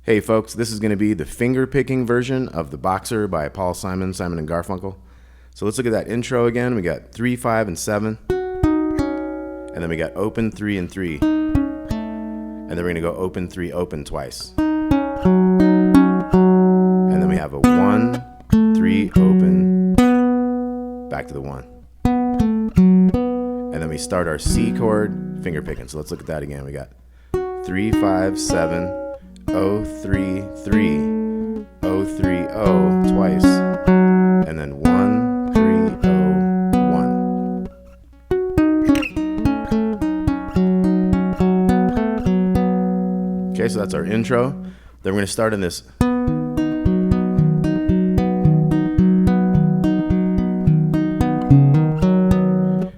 Hey folks, this is going to be the finger-picking version of the BOXER by Simon and Garfunkel. So let's look at that intro again. We got 3, 5, and 7. And then we got open, 3, and 3. And then we're going to go open, 3, open twice. And then we have a 1, 3, open, back to the 1. And then we start our C chord finger picking. So let's look at that again. We got 3, 5, 7. 0, 3, 3, 0, 3, 0 twice, and then 1, 3, 0, 1. Okay, so that's our intro. Then we're going to start in this.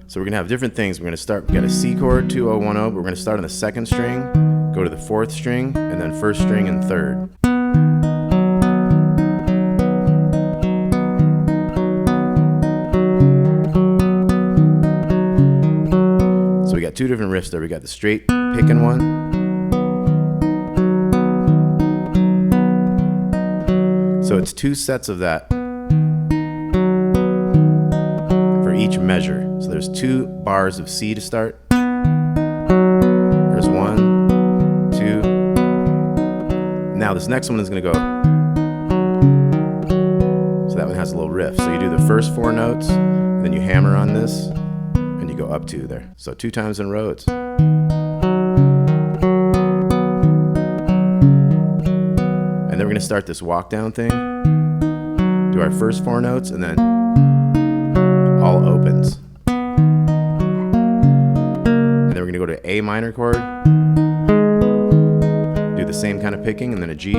So we're going to have different things. We're going to start, we got a C chord, 2, 0, 1, 0, but we're going to start on the second string, go to the fourth string, and then first string and third. So we got two different riffs there. We got the straight picking one. So it's two sets of that for each measure. So there's 2 bars of C to start. There's 1, 2. Now this next one is going to go. So that one has a little riff. So you do the first 4 notes, then you hammer on this, and you go up 2 there. So 2 times in a row. And then we're going to start this walk down thing. Do our first 4 notes, and then all opens. And then we're going to go to A minor chord. Do the same kind of picking, and then a G. So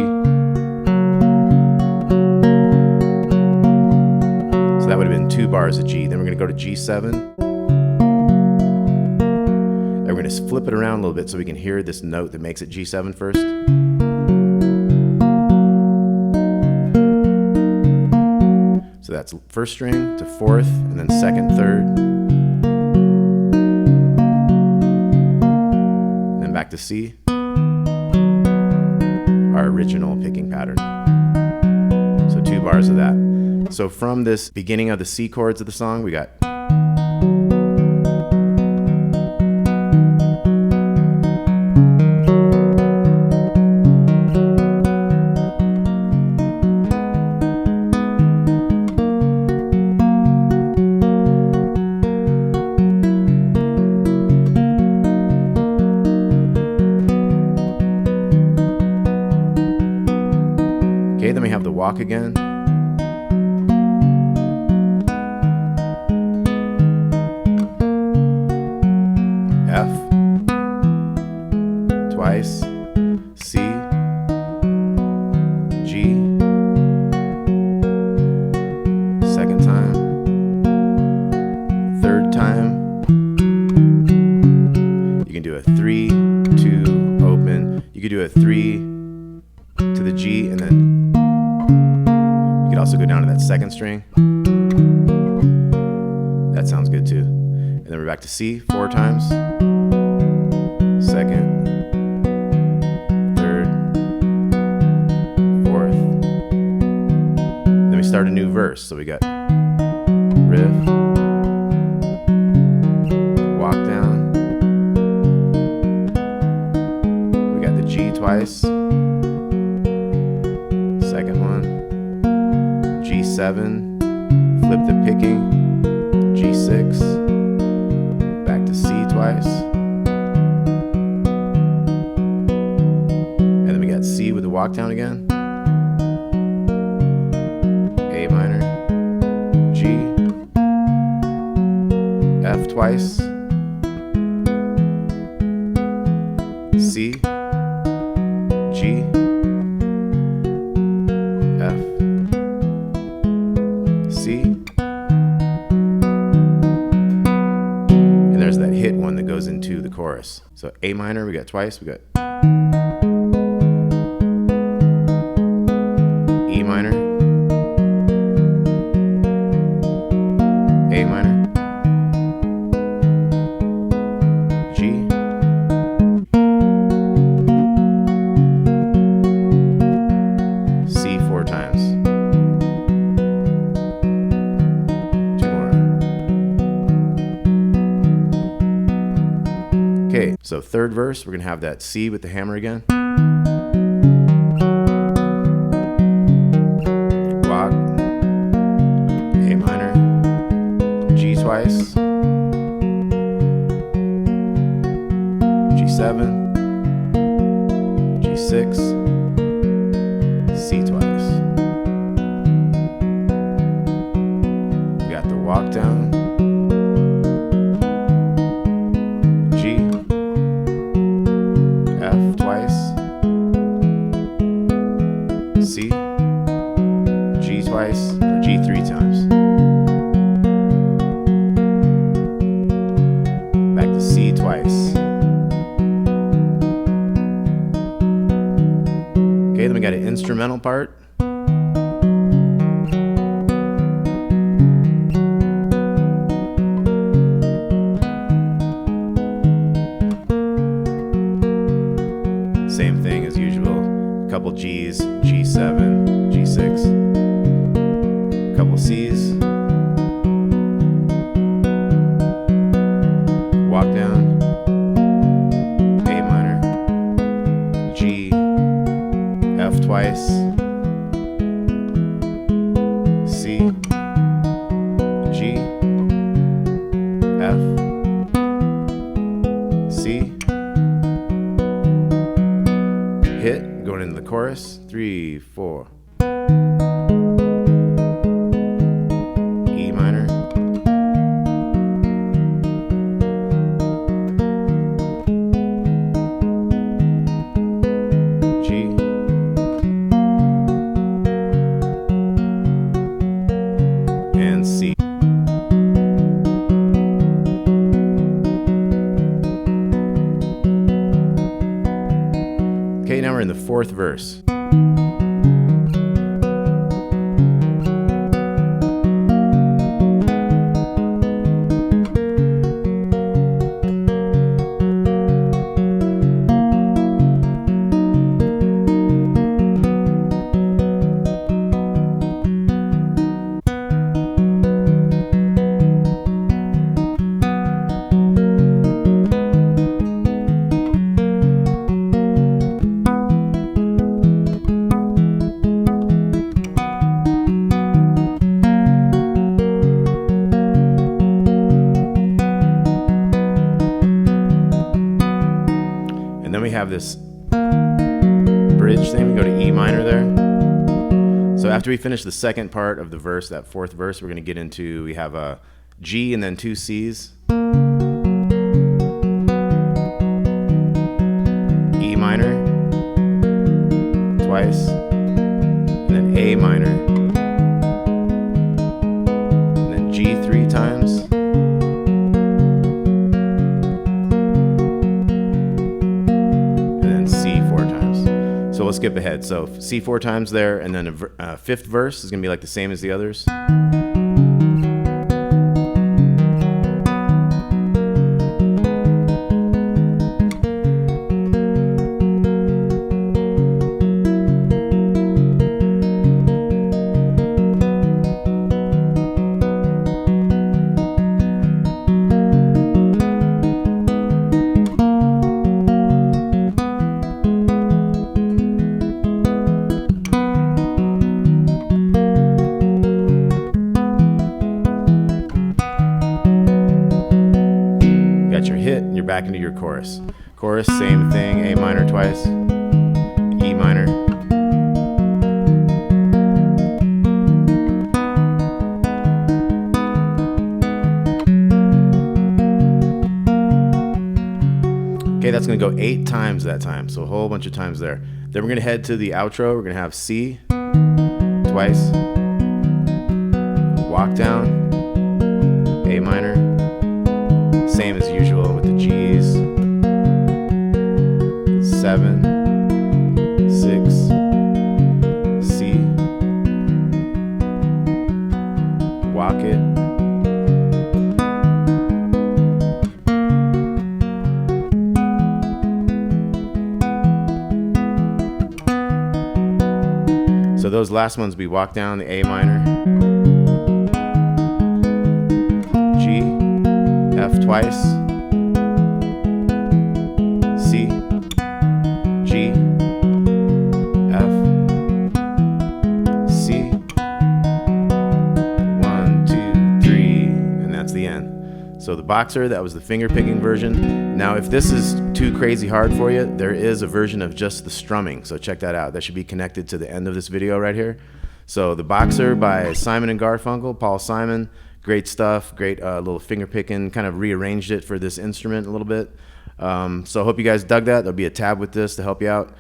that would have been 2 bars of G. Then we're going to go to G7. And we're going to flip it around a little bit so we can hear this note that makes it G7 first. So that's first string to fourth, and then second, third. And then back to C. Our original picking pattern. So 2 bars of that. So from this beginning of the C chords of the song, we got okay, then we have the walk again. F twice, C, G, second time, third time. You can do a 3, 2, open. You could do a 3 to the G, and then you could also go down to that second string. That sounds good too. And then we're back to C 4 times. Second, third, fourth. Then we start a new verse. So we got riff, walk down. We got the G twice. Second one, G7, flip the picking, G6, back to C twice, and then we got C with the walk down again, A minor, G, F twice, C, G, F, C, and there's that hit one that goes into the chorus. So A minor we got twice, we got E minor, A minor, G, Okay, so third verse, we're gonna have that C with the hammer again. Walk, A minor, G twice, G7, G6, C twice. We got the walk down, G, F twice, C, G twice, or G 3 times. Back to C twice. Okay, then we got an instrumental part. Same thing as usual. A couple G's, G7, G6, a couple C's, walk down, A minor, G, F twice, C, G, F, C, hit, going into the chorus, 3, 4, E minor, G, and C. Okay, now we're in the fourth verse. And then we have this bridge thing. We go to E minor there. So after we finish the second part of the verse, that fourth verse, we're going to get into, we have a G and then 2 C's, E minor twice, and then A minor, and then G 3 times, so we'll skip ahead. So C 4 times there, and then a fifth verse is going to be like the same as the others. Your hit, and you're back into your chorus. Chorus, same thing, A minor twice, E minor, okay, that's going to go 8 times that time, so a whole bunch of times there. Then we're going to head to the outro. We're going to have C twice, walk down, A minor, same as usual with the G's, 7, 6, C, walk it, so those last ones we walk down the A minor, G, F twice, BOXER. That was the finger picking version. Now, if this is too crazy hard for you, there is a version of just the strumming. So check that out. That should be connected to the end of this video right here. So the BOXER by Simon and Garfunkel, Paul Simon. Great stuff. Great little finger picking. Kind of rearranged it for this instrument a little bit. So I hope you guys dug that. There'll be a tab with this to help you out.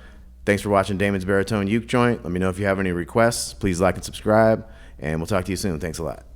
Thanks for watching Damon's Baritone Uke Joint. Let me know if you have any requests. Please like and subscribe, and we'll talk to you soon. Thanks a lot.